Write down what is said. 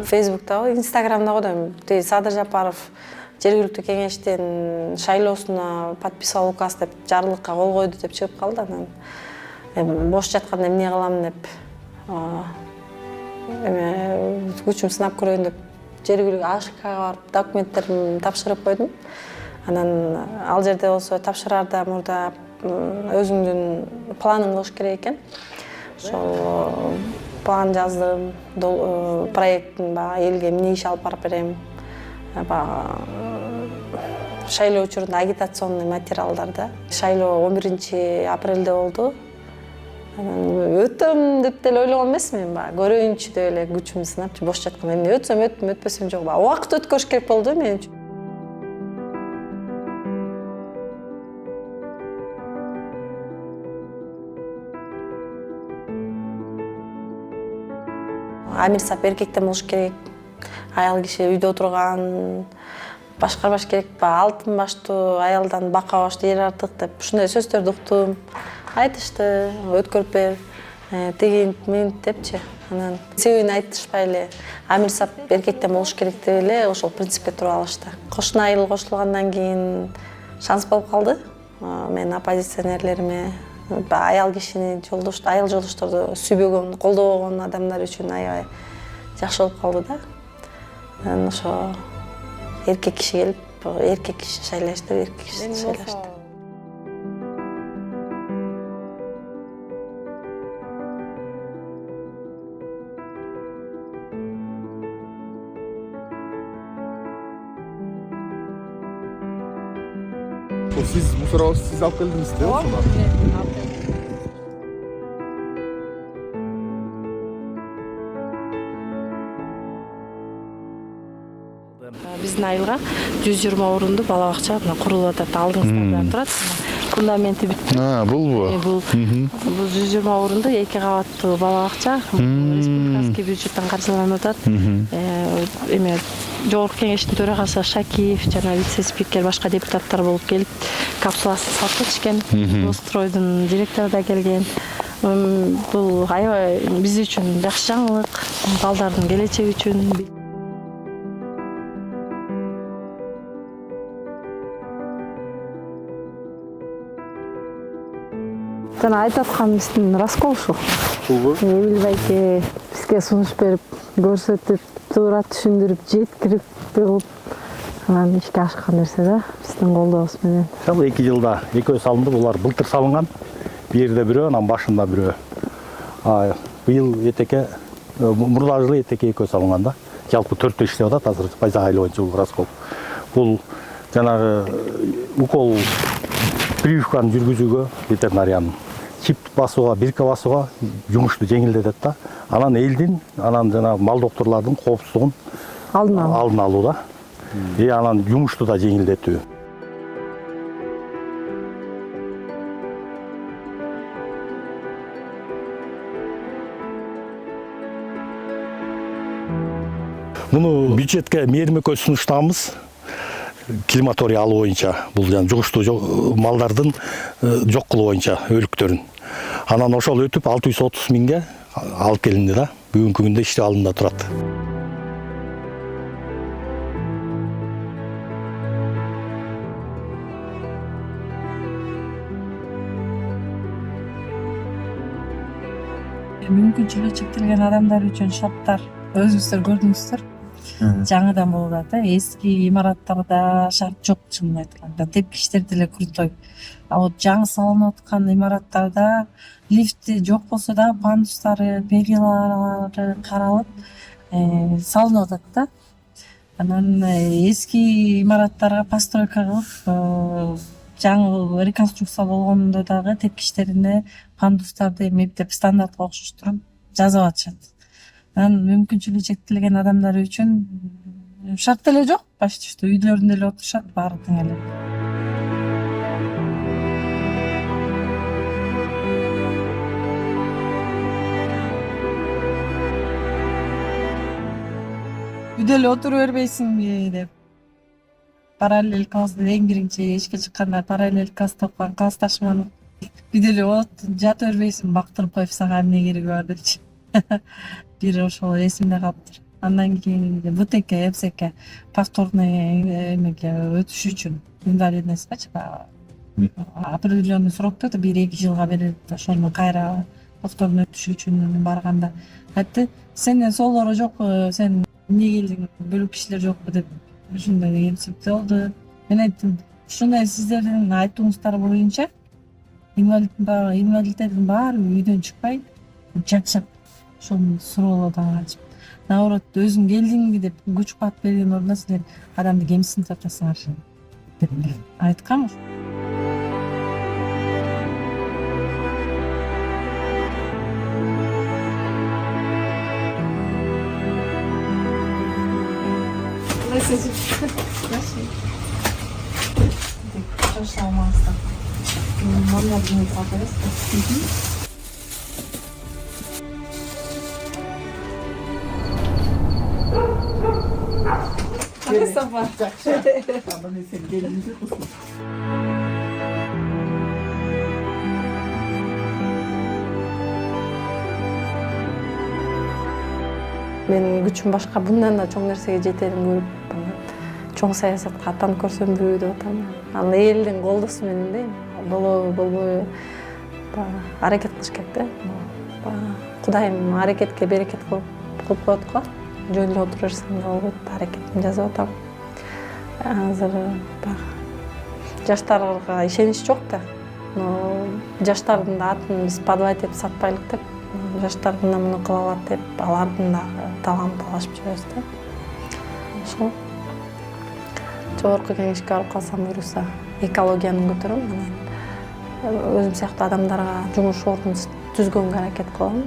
Фейсбуктагы, Инстаграмда кодойм. Садыр Жапаров жергиликтүү кеңештин шайлоосуна подписал указ деп жарлыкка кол койду деп чыгып калды. Анан бош жатканда эмне кылам деп күчүм сынап көрөйүн деп жергиликтүү АШКга барып документтеримди тапшырып койдум. Анан ал жерде болсо тапшыраарда мурда өзүңдүн планың болуш керек экен. Ошол план жаздым, проекттин элге эмне иш алып барып берем, шайлоо учурунда агитационный материалдарды. Шайлоо 11-апрелде болду. Өтөм деп деле ойлогон эмесмин, көрөйүнчү деп эле күчүмдү сынап, бош жатканда эмне өтсөм өттүм, өтпөсөм жок. Убакыт өткөрүш керек болду мен үчүн. Амир Сап эркектен болуш керек. Аял киши үйдө отурган, башкарбаш керек, алтын баштуу аялдан бака баштуу эр артык деп ушундай сөздөрдү уктум. Айтышты, өткөрүп бер, тигин мен депчи. Анан себебин айтышпай эле Амир Сап эркектен болуш керек деп эле ошол принципке туруп алышты. Кошуна айыл кошулгандан кийин шанс болуп калды. Мен оппозиционерлериме аял кишини айыл жолдошторду сүйбөгөн, колдобогон адамдар үчүн аябай жакшы болуп калды да. Анан ошо эркек киши келип, эркек киши шайлашты, эркек киши шайлашты. Siz мусоровозду siz алып келдиңиз да? Биздин айылга 120 орунду бала бакча курулуп атат. Алдыңызда турат. Фундаменти бүттү. Булбу? Бул 120 орунду 2 кабаттуу бала бакча республикаский бюджеттен каржыланып атат. Жогорку кеңештин төрагасы Шакиев жана вице-спикер башка депутаттар болуп келип, капсуласын салып кетишкен. Достройдун директору да келген. Бул аябай биз үчүн жакшы жаңылык, балдардын келечеги үчүн. Жана айтып аткан биздин раскол ушул. Эбил байке бизге сунуш берип, көрсөтүп, туура түшүндүрүп, жеткирип кылып, анан ишке ашкан нерсе да биздин колдообуз менен. Ошол 2 жылда экөө салынды, булар былтыр салынган. Бир жерде бирөө, анан башында бирөө. Быйыл этеке, мурда жылы этеке экөө салынган да. Жалпы 4 иштеп атат азыр Байзак айылы боюнча бул раскол. Бул жанагы укол прививканы жүргүзүүгө ветеринариянын чип басууга, бирка басууга жумушту жеңилдетет да. Анан элдин, анан жана мал докторлордун коопсуздугун алдын алуу да. Анан жумушту да жеңилдетүү. Муну бюджетке мээрмекөй сунуштабыз. Климаторий алуу боюнча, бул жугуштуу малдардын жок кылуу боюнча өлүктөрүн. Анан ошол өтүп 630 миңге алып келинди да. Бүгүнкү күндө иштеп алдында турат. Мүмкүнчүлүгү чектелген адамдар үчүн шарттар өзүңүздөр көрдүңүздөр. Жаңыдан болуп атат. Эски имараттарда шарт жок, чынын айтканда. Тепкичтер деле крутой. Вот жаңы салынып аткан имараттарда лифти жок болсо да пандустары, перилары каралып салынып атат да. Анан эски имараттарга постройка кылып, жаңы реконструкция болгондо дагы тепкичтерине пандустарды эметип стандартка окшоштуруп жазып атышат. Мүмкүнчүлүгү чектелген адамдар үчүн шарт деле жок, почти что үйлөрүндө эле отурушат, баары тең эле. Үйдө эле отура бербейсиңби деп. Параллель классты эң биринчи ишке чыкканда параллель класс тапкан классташыман үйдө эле жата бербейсиң, бактырып коюп сага эмне кереги бар депчи. Бир ошол эсимде калыптыр. Андан кийин ВТК, ЭПСК повторный эмеге өтүш үчүн инвалидностьгачы определенный срокто 1-2 жылга берет. Ошону кайра повторно өтүш үчүн барганда айтты, сенден соолору жокпу, сен эмне келдиң, бөлүк кишилер жокпу деп ушундай кемсиздик болду. Мен айттым, ушундай сиздердин айтууңуздар боюнча инвалидтердин баары үйдөн чыкпай жакшап ошону суроолордон качып, наоборот өзүң келдиңби деп күч кубат берген ордуна силер адамды кемсинтип атасыңар деп айткам. Менин күчүм башка, мындан да чоң нерсеге жетерин көрүп, чоң саясатка аттанып көрсөмбү деп атам. Аны элдин колдосу менен дейм. Болобу, болбойбу аракет кылыш керек да. Кудайым аракетке берекет кылып коет го. Жөн эле отура берсең да болбойт, аракетин жасап атам. Азыр жаштарга ишенич жок да. Жаштардын да атын биз подвать этип сатпайлык деп, жаштар муну кыла алат деп, алардын да талантын талашып жүрөбүз да. Ошол жогорку кеңешке барып калсам буюрса, экологияны көтөрөм, анан өзүм сыяктуу адамдарга жумуш ордун түзгөнгө аракет кылам.